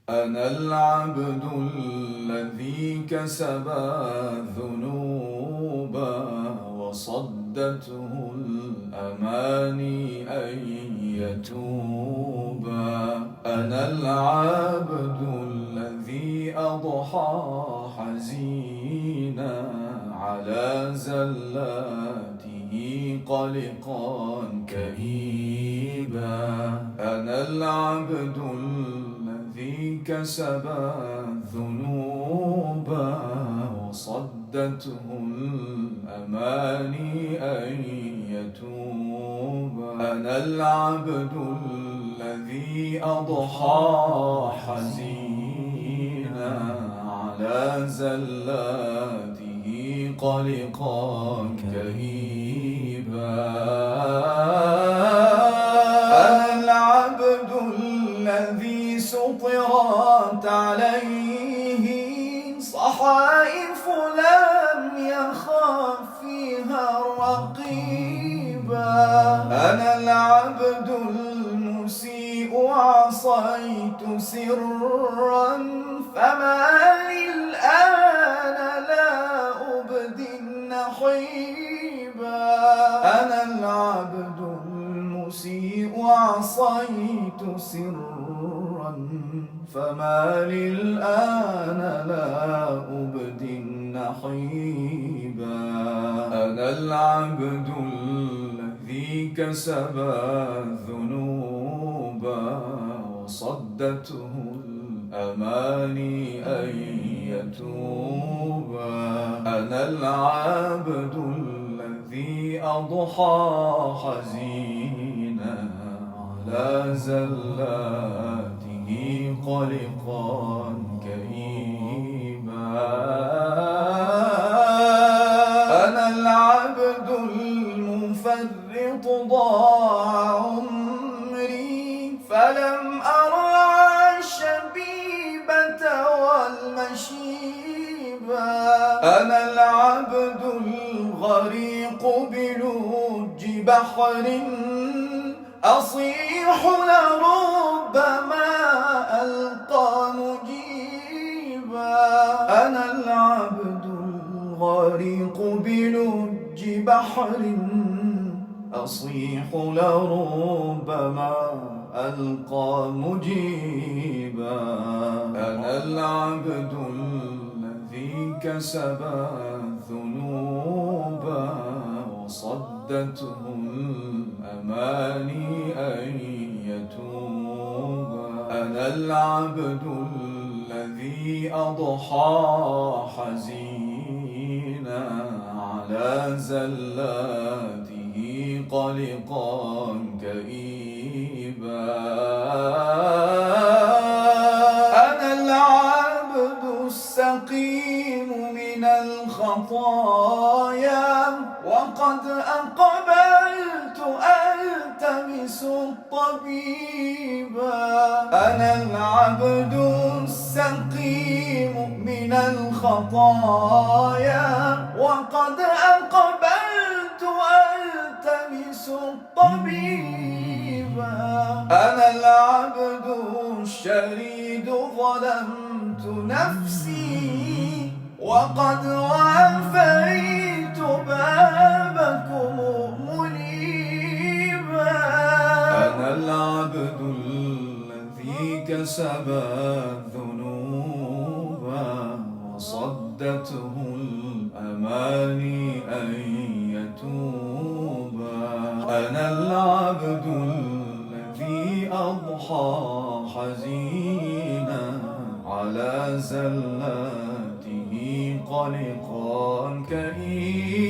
أنا العبد الذي كسب الذنوب وصدته الأماني أن يتوب. أنا العبد الذي أضحى حزينا على زلاته قلقا كئيبا. أنا العبد الذي كسب الذنوب وصدته الأماني أن يتوب. أنا العبد الذي أضحى حزينا على زلاته قلقا كئيبا. أنا العبد الذي سطرت عليه صحائف لم يخاف فيها رقيبا. أنا العبد المسيء عصيت سرا فما لي الآن لا أبدي النحيبا. أنا العبد المسيء عصيت سرا فما لي الآن لا أبدي النحيبا. أنا العبد الذي كسب الذنوب وصدته الأماني أن يتوب. أنا العبد الذي أضحى حزينا على زلاته قلقا كئيبا. أنا العبد المفرط ضاع عمري فلم أرى الشبيبة والمشيبة. أنا العبد الغريق بلوج بحر أصيح لربما ألقى مجيبا. أنا العبد الغريق بلوج بحر أصيح لربما ألقى مجيبا. أنا العبد الذي كسب الذنوب وصدته الأماني أن يتوب. أنا العبد الذي أضحى حزينا على زلاته قلقا كئيبا. أنا العبد السقيم من الخطايا وقد أقبلت ألتمس الطبيبا. أنا العبد السقيم من الخطايا وقد أقبلت ألتمس الطبيبا. أنا العبد الشريد ظلمت نفسي وقد وافيت بابكم منيبا. أنا العبد الذي كسب الذنوب وصدته الأماني أن يتوب. أنا العبد الذي أضحى حزينا على زلاته قلقا كئيبا.